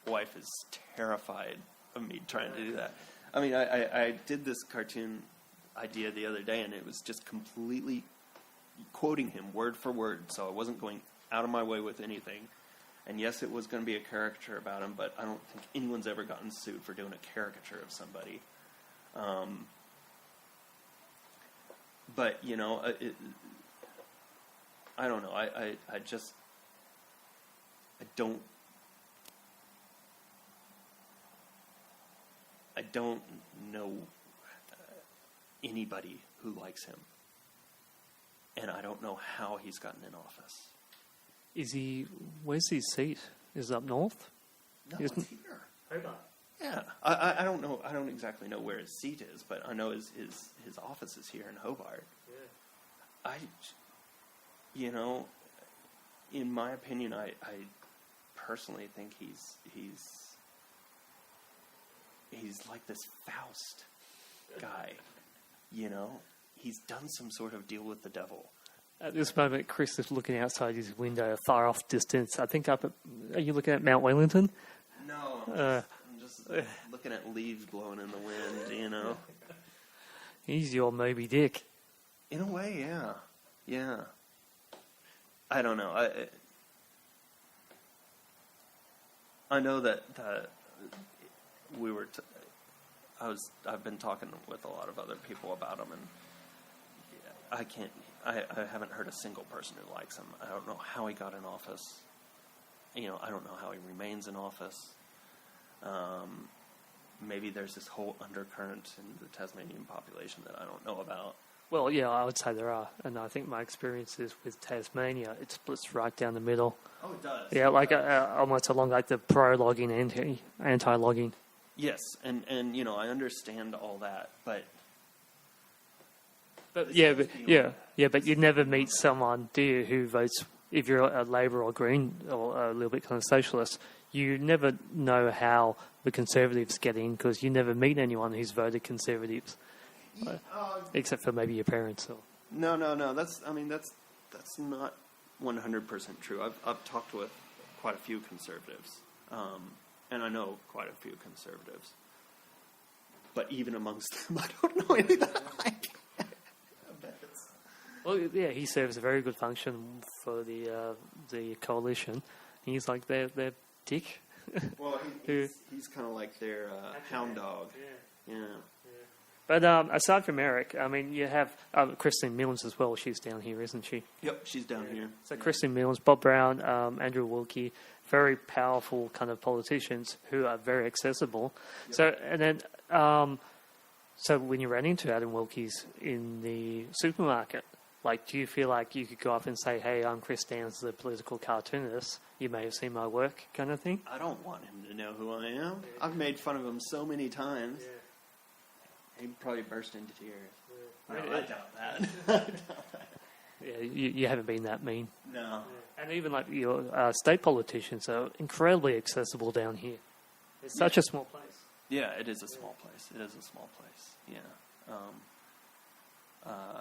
wife is terrified of me trying to do that. I mean, I did this cartoon idea the other day, and it was just completely quoting him word for word, so I wasn't going out of my way with anything. And yes, it was going to be a caricature about him, but I don't think anyone's ever gotten sued for doing a caricature of somebody. But, I don't know. I don't know anybody who likes him. And I don't know how he's gotten in office. Where's his seat? Is it up north? No, it's here. Hobart. Yeah. I don't know. I don't exactly know where his seat is, but I know his office is here in Hobart. Yeah. In my opinion, I personally think he's like this Faust guy. He's done some sort of deal with the devil. At this moment, Chris is looking outside his window, a far off distance. I think are you looking at Mount Wellington? No, I'm just looking at leaves blowing in the wind, He's your Moby Dick. In a way, yeah. I don't know. I know that we were. I've been talking with a lot of other people about him, and I haven't heard a single person who likes him. I don't know how he got in office. I don't know how he remains in office. Maybe there's this whole undercurrent in the Tasmanian population that I don't know about. Well, yeah, I would say there are, and I think my experience is with Tasmania, it splits right down the middle. Oh, it does. Yeah, almost along like the pro-logging, anti-logging. Yes, and I understand all that, but but you never meet someone, do you, who votes, if you're a Labor or Green or a little bit kind of socialist, you never know how the Conservatives get in because you never meet anyone who's voted Conservatives, except for maybe your parents. Or No. That's not 100% true. I've talked with quite a few Conservatives. And I know quite a few Conservatives. But even amongst them, I don't know any that I like. Well, yeah, he serves a very good function for the coalition. He's like their dick. Well, he's kind of like their hound dog. Yeah. But aside from Eric, I mean, you have Christine Milnes as well. She's down here, isn't she? Yep, she's down here. So Christine Milnes, Bob Brown, Andrew Wilkie, very powerful kind of politicians who are very accessible. Yep. So, and then, so when you ran into Adam Wilkie's in the supermarket, like, do you feel like you could go up and say, "Hey, I'm Chris Downes, the political cartoonist. You may have seen my work," kind of thing? I don't want him to know who I am. I've made fun of him so many times. Yeah. He'd probably burst into tears. Yeah. No, I doubt that. Yeah, you haven't been that mean. No. Yeah. And even like your state politicians are incredibly accessible down here. It's such a small place. Yeah, it is a small place. It is a small place. Yeah.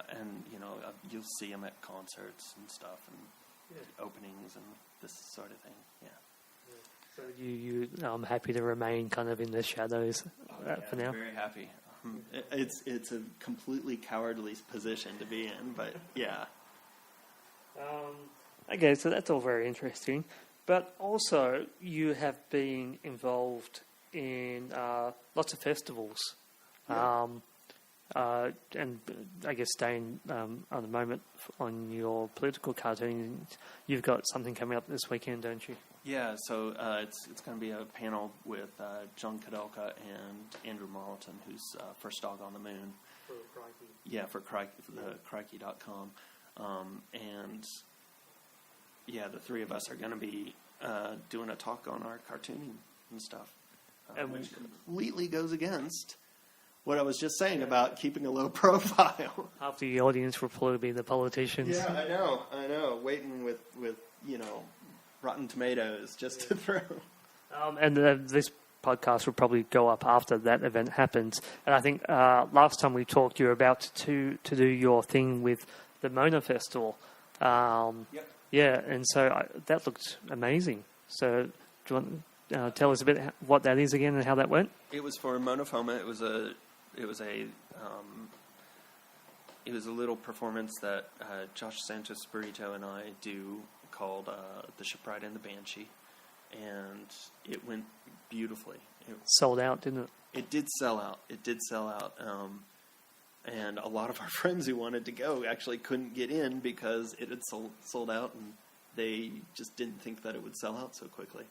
And, you know, you'll see them at concerts and stuff and openings and this sort of thing. Yeah. So you happy to remain kind of in the shadows for now? I'm very happy. It's a completely cowardly position to be in, but yeah. Okay, so that's all very interesting. But also, you have been involved in lots of festivals. Yeah. And I guess staying on the moment on your political cartoon, you've got something coming up this weekend, don't you? Yeah, so it's going to be a panel with John Kadelka and Andrew Marlton, who's First Dog on the Moon. For Crikey. Yeah, for the Crikey.com. And yeah, the three of us are going to be doing a talk on our cartooning and stuff, which completely goes against what I was just saying about keeping a low profile. Half the audience will probably be the politicians. Yeah, I know. Waiting with Rotten Tomatoes just to throw. And this podcast will probably go up after that event happens. And I think last time we talked, you were about to do your thing with the Mona Festival. Yep. Yeah, and so that looked amazing. So do you want to tell us a bit what that is again and how that went? It was for Monofoma. It was a little performance that Josh Santos Burrito and I do called The Shipwright and the Banshee, and it went beautifully. It sold out, didn't it? It did sell out. And a lot of our friends who wanted to go actually couldn't get in because it had sold out, and they just didn't think that it would sell out so quickly.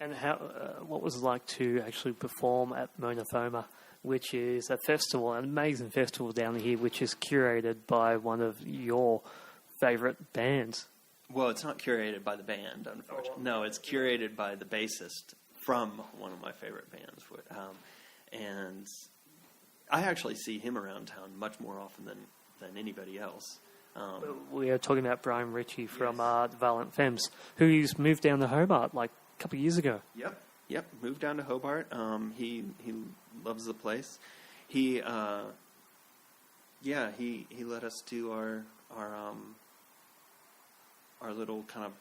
And what was it like to actually perform at Monofoma, which is a festival, an amazing festival down here, which is curated by one of your favourite bands? Well, it's not curated by the band, unfortunately. No, it's curated by the bassist from one of my favorite bands. And I actually see him around town much more often than anybody else. We are talking about Brian Ritchie from the Violent Femmes, who's moved down to Hobart like a couple of years ago. Yep. Moved down to Hobart. He loves the place. He let us do our little kind of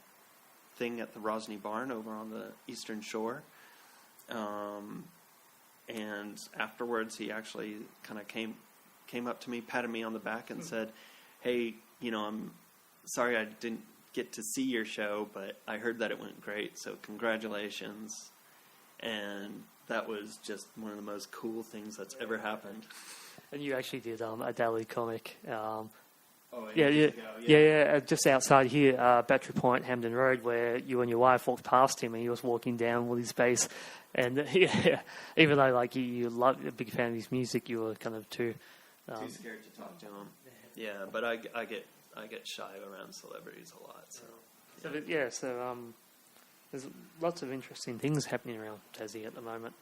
thing at the Rosny Barn over on the Eastern Shore. And afterwards, he actually kind of came up to me, patted me on the back, and said, "Hey, I'm sorry I didn't get to see your show, but I heard that it went great, so congratulations." And that was just one of the most cool things that's ever happened. And you actually did a daily comic. Just outside here, Battery Point, Hampden Road, where you and your wife walked past him and he was walking down with his bass. And even though like you love a big fan of his music, you were kind of too scared to talk to him. Yeah, but I get shy around celebrities a lot. So there's lots of interesting things happening around Tassie at the moment.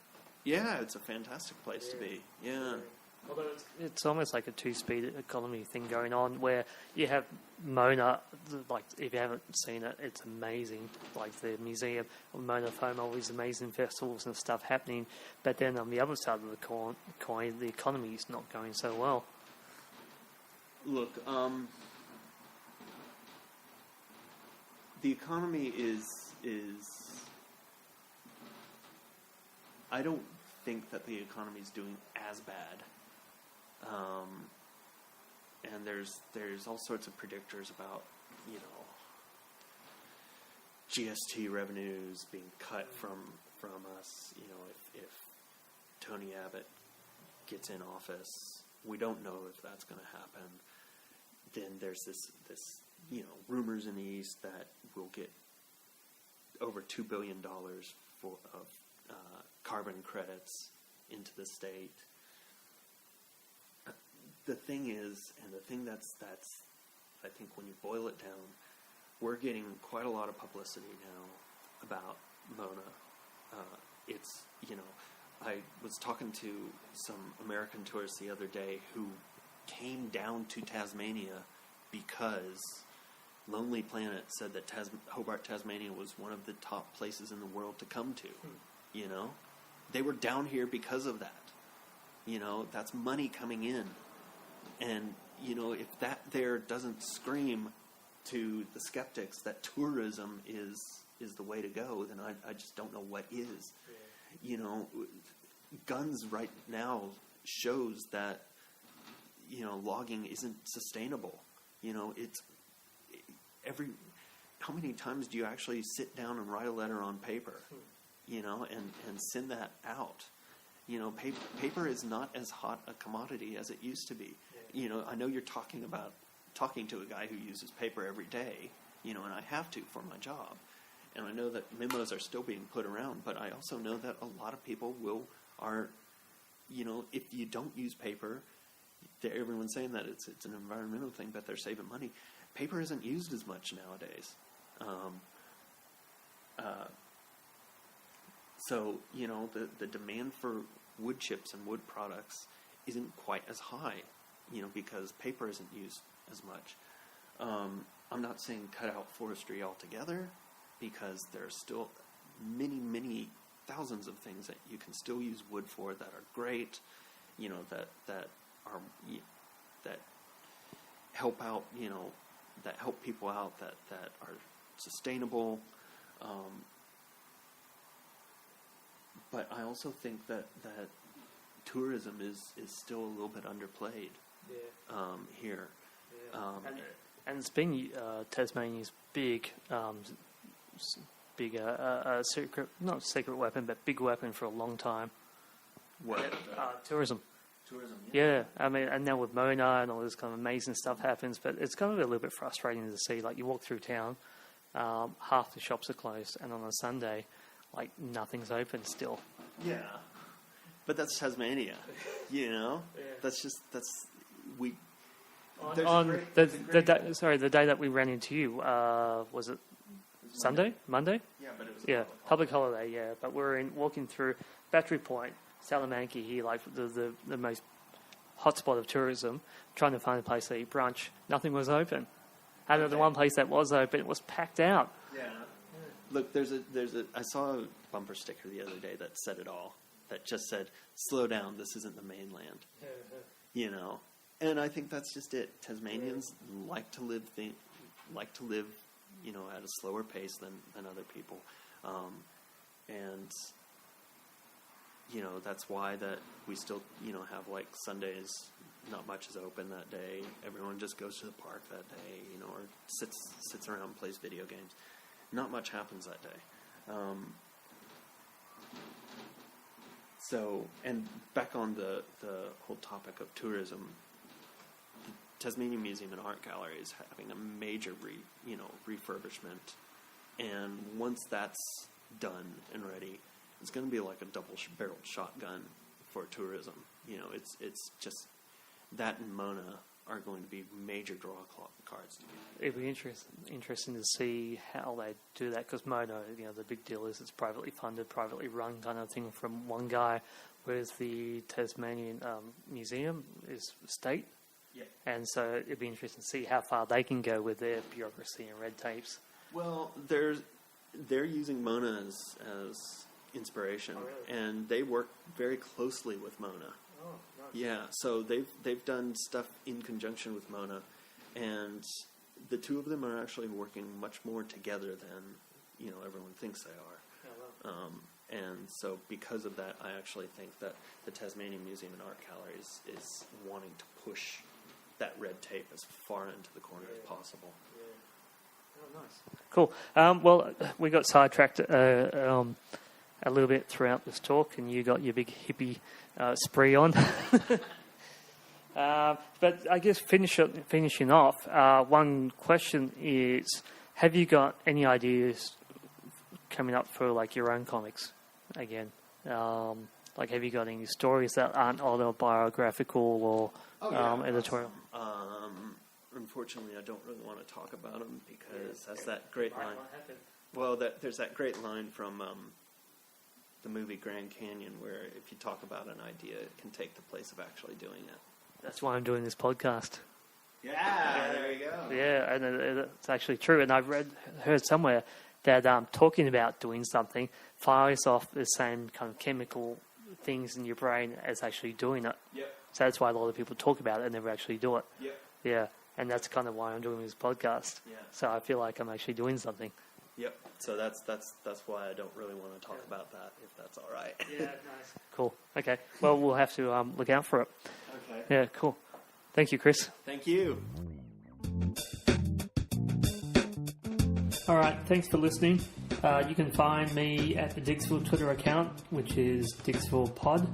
Yeah, it's a fantastic place to be. Yeah. Although it's almost like a two-speed economy thing going on, where you have Mona, like if you haven't seen it, it's amazing. Like the museum of Mona Foma, all these amazing festivals and stuff happening. But then on the other side of the coin, the economy is not going so well. Look, the economy is. I don't think that the economy is doing as bad. And there's all sorts of predictors about, GST revenues being cut from us. You know, if Tony Abbott gets in office, we don't know if that's going to happen. Then there's this you know, rumors in the East that we'll get over $2 billion of carbon credits into the state. The thing is, and the thing that's I think when you boil it down, we're getting quite a lot of publicity now about Mona. It's, you know, I was talking to some American tourists the other day who came down to Tasmania because Lonely Planet said that Hobart, Tasmania was one of the top places in the world to come to. You know, they were down here because of that. You know, that's money coming in. And, you know, if that there doesn't scream to the skeptics that tourism is the way to go, then I just don't know what is. Yeah. You know, guns right now shows that, you know, logging isn't sustainable. You know, how many times do you actually sit down and write a letter on paper, you know, and send that out? You know, paper is not as hot a commodity as it used to be. Yeah. You know, I know you're talking to a guy who uses paper every day, you know, and I have to for my job. And I know that memos are still being put around, but I also know that a lot of people are, you know, if you don't use paper, everyone's saying that it's an environmental thing, but they're saving money. Paper isn't used as much nowadays. So, you know, the demand for wood chips and wood products isn't quite as high, you know, because paper isn't used as much. I'm not saying cut out forestry altogether, because there's still many, many thousands of things that you can still use wood for that are great, you know, that help out, you know, that help people out, that are sustainable. But I also think that tourism is still a little bit underplayed here. Yeah. And it's been Tasmania's big secret, not secret weapon, but big weapon for a long time. What? Tourism. Tourism, yeah. I mean, and now with Mona and all this kind of amazing stuff happens, but it's kind of a little bit frustrating to see. Like, you walk through town, half the shops are closed, and on a Sunday, like, nothing's open still. Yeah. But that's Tasmania, you know? Yeah. The day that we ran into you, was it Sunday? Monday? Yeah, but it was public holiday, yeah. But we're walking through Battery Point, Salamanca here, like the most hotspot of tourism, trying to find a place to eat brunch. Nothing was open. And the one place that was open, it was packed out. Yeah. Look, I saw a bumper sticker the other day that said it all. That just said, "Slow down, this isn't the mainland." You know? And I think that's just it. Tasmanians like to live, you know, at a slower pace than other people. And, you know, that's why that we still, you know, have, like, Sundays, not much is open that day. Everyone just goes to the park that day, you know, or sits around and plays video games. Not much happens that day. So, and back on the whole topic of tourism, Tasmania Museum and Art Gallery is having a major refurbishment, and once that's done and ready, it's going to be like a double-barreled shotgun for tourism. You know, it's just that and Mona are going to be major draw cards. It'd be interesting to see how they do that, because Mona, you know, the big deal is it's privately funded, privately run kind of thing from one guy, whereas the Tasmanian Museum is state. Yeah. And so it'd be interesting to see how far they can go with their bureaucracy and red tapes. Well, they're using Mona as inspiration, oh, really? And they work very closely with Mona. Oh, nice. Yeah, so they've done stuff in conjunction with Mona, and the two of them are actually working much more together than, you know, everyone thinks they are. Oh, wow. And so because of that, I actually think that the Tasmanian Museum and Art Gallery is wanting to push that red tape as far into the corner as possible. Cool. Well, we got sidetracked a little bit throughout this talk, and you got your big hippie spree on. But I guess finishing off, one question is, have you got any ideas coming up for like your own comics again? Like, have you got any stories that aren't autobiographical or editorial? Unfortunately, I don't really want to talk about them because that's that great line. Well, there's that great line from the movie Grand Canyon where if you talk about an idea, it can take the place of actually doing it. That's why I'm doing this podcast. Yeah, there you go. Yeah, and it's actually true. And I've heard somewhere that talking about doing something fires off the same kind of chemical things in your brain as actually doing it. Yep. So that's why a lot of people talk about it and never actually do it. Yep. Yeah, and that's kind of why I'm doing this podcast. Yeah. So I feel like I'm actually doing something. Yep. So that's why I don't really want to talk about that, if that's all right. Yeah, nice. Cool. Okay. Well, we'll have to look out for it. Okay. Yeah, cool. Thank you, Chris. Thank you. All right. Thanks for listening. You can find me at the Diggsville Twitter account, which is DiggsvillePod.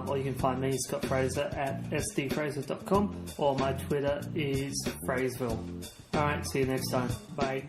Or you can find me, Scott Fraser, at sdfraser.com, or my Twitter is Fraserville. All right. See you next time. Bye.